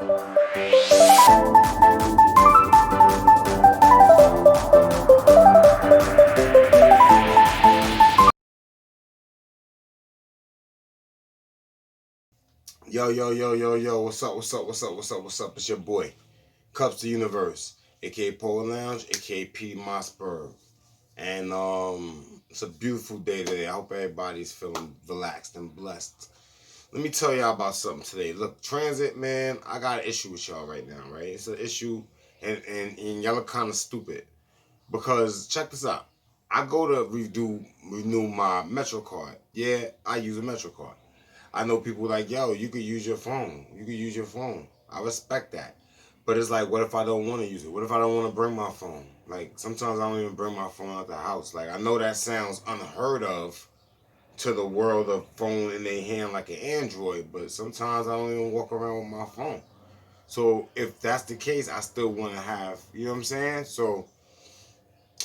Yo, yo, yo, yo, yo, what's up, what's up, what's up, what's up, what's up? It's your boy, Kupz the Universe, aka Polar Lounge, aka P. Mossberg. And it's a beautiful day today. I hope everybody's feeling relaxed and blessed. Let me tell y'all about something today. Look, transit, man, I got an issue with y'all right now, right? It's an issue, and y'all are kind of stupid. Because check this out. I go to renew my Metro card. Yeah, I use a Metro card. I know people like, yo, you could use your phone. You could use your phone. I respect that. But it's like, what if I don't want to use it? What if I don't want to bring my phone? Like, sometimes I don't even bring my phone out the house. Like, I know that sounds unheard of to the world of phone in their hand like an Android, but sometimes I don't even walk around with my phone. So if that's the case, I still want to have, you know what I'm saying? So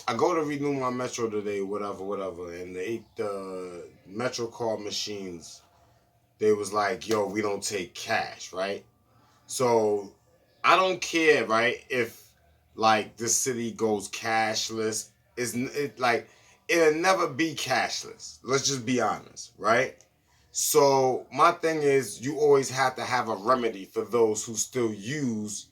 I go to renew my Metro today, whatever, whatever, and the Metro card machines, they was like, yo, we don't take cash, right? So I don't care, right, if like this city goes cashless. Like it'll never be cashless. Let's just be honest, right? So my thing is you always have to have a remedy for those who still use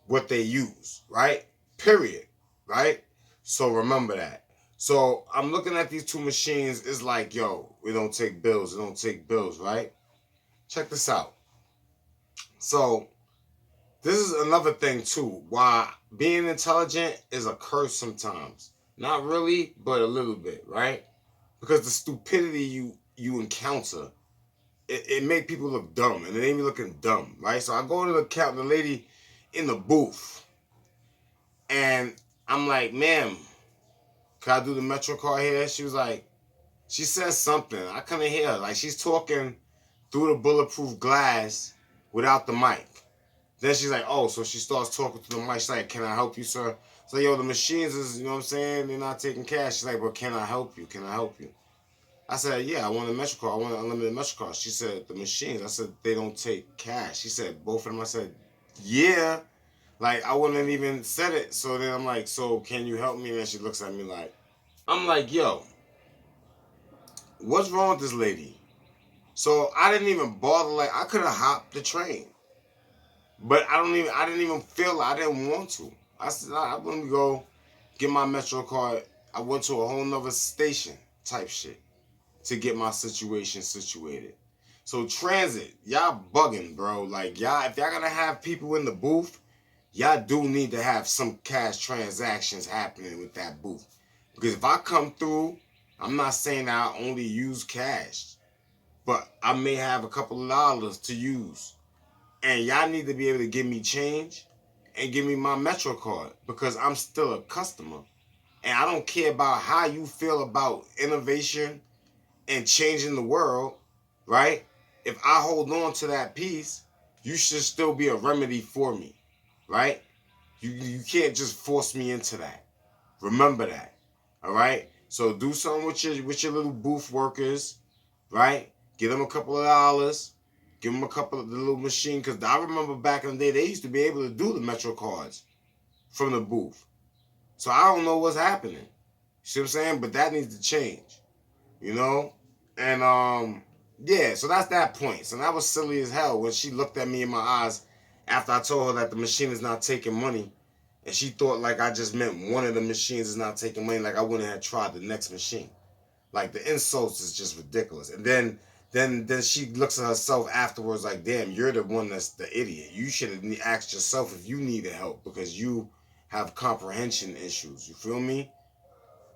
what they use, right? Period. Right? So remember that. So I'm looking at these two machines. It's like, yo, we don't take bills. We don't take bills, right? Check this out. So this is another thing too. Why being intelligent is a curse sometimes. Not really, but a little bit, right? Because the stupidity you encounter, it make people look dumb, and it ain't me looking dumb, right? So I go to the lady in the booth, and I'm like, ma'am, can I do the Metro card here? She was like, she says something. I couldn't hear her. Like she's talking through the bulletproof glass without the mic. Then she's like, oh, so she starts talking to the mic. She's like, can I help you, sir? So, yo, the machines is, you know what I'm saying? They're not taking cash. She's like, well, can I help you? Can I help you? I said, yeah, I want a Metro card. I want an unlimited Metro card. She said, the machines. I said, they don't take cash. She said, both of them. I said, yeah. Like, I wouldn't have even said it. So then I'm like, so can you help me? And then she looks at me like, I'm like, yo, what's wrong with this lady? So I didn't even bother. Like, I could have hopped the train. But I didn't even feel like I didn't want to. I said, I'm going to go get my Metro card. I went to a whole nother station type shit to get my situation situated. So transit, y'all bugging, bro. Like y'all, if y'all gonna have people in the booth, y'all do need to have some cash transactions happening with that booth. Because if I come through, I'm not saying I only use cash, but I may have a couple of dollars to use. And y'all need to be able to give me change and give me my Metro card because I'm still a customer. And I don't care about how you feel about innovation and changing the world, right? If I hold on to that piece, you should still be a remedy for me, right? You can't just force me into that. Remember that, all right? So do something with your little booth workers, right? Give them a couple of dollars. Give them a couple of the little machine because I remember back in the day they used to be able to do the Metro cards from the booth. So I don't know what's happening. You see what I'm saying? But that needs to change, you know? And yeah, so that's that point. So that was silly as hell when she looked at me in my eyes after I told her that the machine is not taking money. And she thought like I just meant one of the machines is not taking money, like I wouldn't have tried the next machine. Like the insults is just ridiculous. And then she looks at herself afterwards like, damn, you're the one that's the idiot. You should have asked yourself if you needed help because you have comprehension issues. You feel me?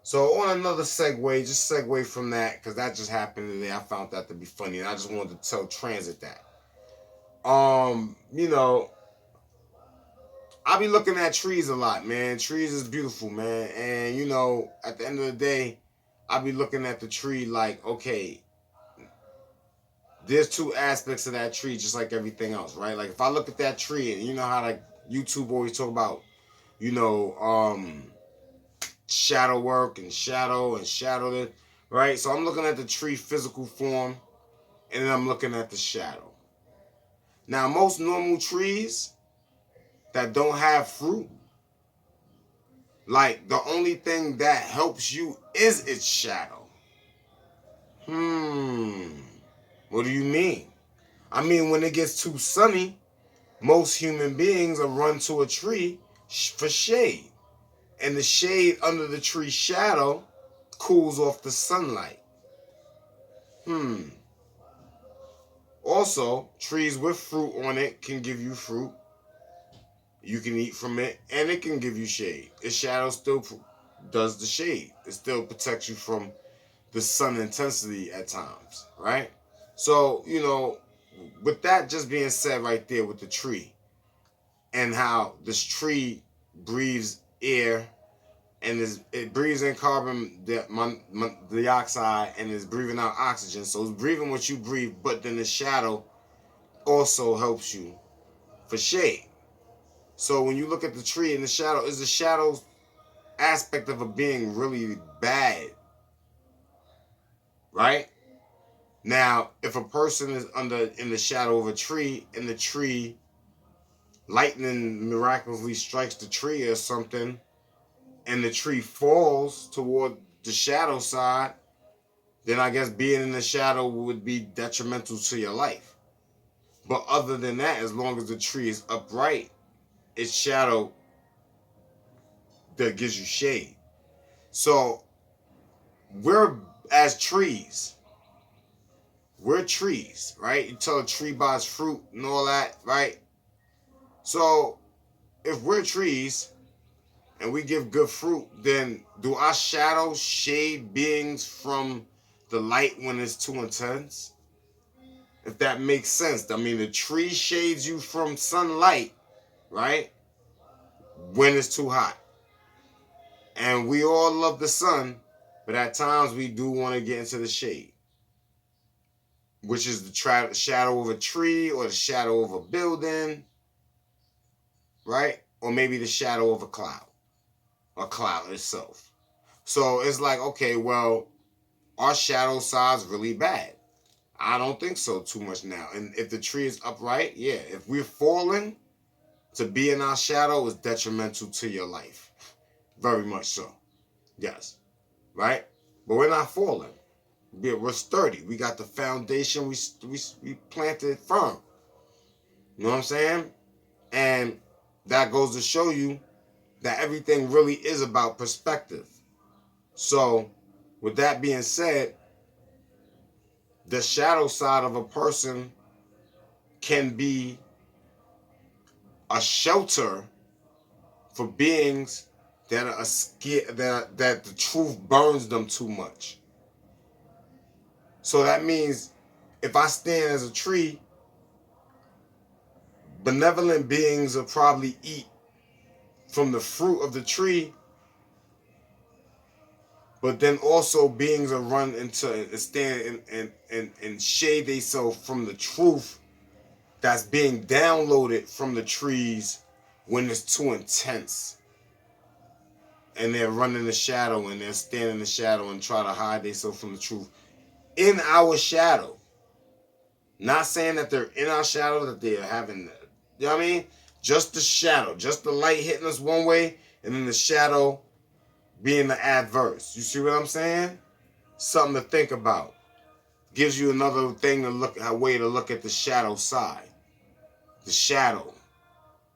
So on another segue, just segue from that, because that just happened today. I found that to be funny, and I just wanted to tell Transit that. You know, I be looking at trees a lot, man. Trees is beautiful, man. And you know, at the end of the day, I be looking at the tree like, okay, there's two aspects of that tree, just like everything else, right? Like if I look at that tree, and you know how like YouTube always talk about, you know, shadow work and shadow it, right? So I'm looking at the tree physical form, and then I'm looking at the shadow. Now, most normal trees that don't have fruit, like the only thing that helps you is its shadow. What do you mean? I mean, when it gets too sunny, most human beings will run to a tree for shade. And the shade under the tree shadow cools off the sunlight. Also, trees with fruit on it can give you fruit. You can eat from it, and it can give you shade. Its shadow still does the shade. It still protects you from the sun intensity at times, right? So, with that just being said right there with the tree and how this tree breathes air and it breathes in carbon dioxide and is breathing out oxygen. So it's breathing what you breathe, but then the shadow also helps you for shade. So when you look at the tree and the shadow, is the shadow aspect of it being really bad, right? Now, if a person is in the shadow of a tree and the tree lightning miraculously strikes the tree or something and the tree falls toward the shadow side, then I guess being in the shadow would be detrimental to your life. But other than that, as long as the tree is upright, its shadow that gives you shade. So we're as trees, we're trees, right? You tell a tree by its fruit and all that, right? So if we're trees and we give good fruit, then do our shadows shade beings from the light when it's too intense? If that makes sense. I mean, the tree shades you from sunlight, right? When it's too hot. And we all love the sun, but at times we do want to get into the shade, which is the shadow of a tree or the shadow of a building, right? Or maybe the shadow of a cloud itself. So it's like, okay, well, our shadow side's really bad. I don't think so too much now. And if the tree is upright, yeah, if we're falling, to be in our shadow is detrimental to your life. Very much so. Yes. Right? But we're not falling. We're sturdy. We got the foundation. We planted firm. You know what I'm saying? And that goes to show you that everything really is about perspective. So, with that being said, the shadow side of a person can be a shelter for beings that are scared, that the truth burns them too much. So that means if I stand as a tree, benevolent beings will probably eat from the fruit of the tree, but then also beings will run into and stand and shade themselves from the truth that's being downloaded from the trees when it's too intense. And they're running the shadow and they're standing in the shadow and try to hide themselves from the truth. In our shadow. Not saying that they're in our shadow, that they're having, you know what I mean? Just the shadow, just the light hitting us one way, and then the shadow being the adverse. You see what I'm saying? Something to think about. Gives you another thing to look, a way to look at the shadow side. The shadow,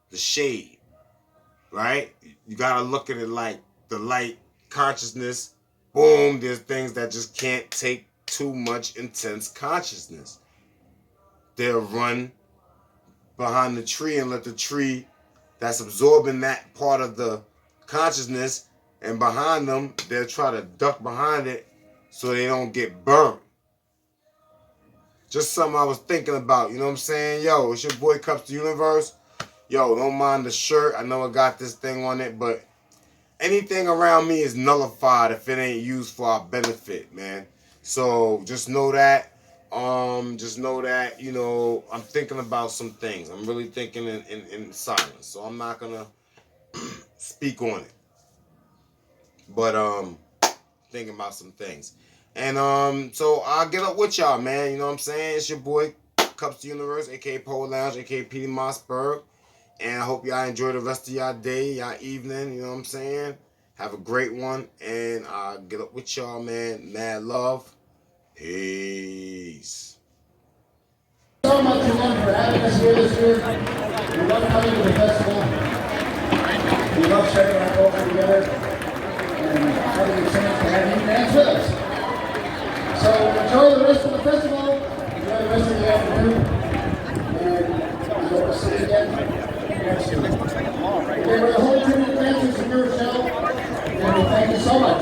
the shade, right? You gotta look at it like the light consciousness. Boom, there's things that just can't take too much intense consciousness. They'll run behind the tree and let the tree that's absorbing that part of the consciousness, and behind them, they'll try to duck behind it so they don't get burned. Just something I was thinking about, you know what I'm saying? Yo, it's your boy Kupz the Universe. Yo, don't mind the shirt. I know I got this thing on it, but anything around me is nullified if it ain't used for our benefit, man. So just know that. I'm thinking about some things. I'm really thinking in silence. So I'm not gonna speak on it. But thinking about some things. And so I'll get up with y'all, man. You know what I'm saying? It's your boy Kupz Universe, aka Pole Lounge, aka P. Mossberg. And I hope y'all enjoy the rest of y'all day, y'all evening, you know what I'm saying? Have a great one, and I'll get up with y'all, man. Mad love. Peace. So much again for having us here this year. We love coming to the festival. We love sharing our culture together and having a chance to have you dance with us. So enjoy the rest of the festival, enjoy the rest of the afternoon, and we hope to see you again next year. Okay, we're the whole tribute dancers from your show, and we thank you so much.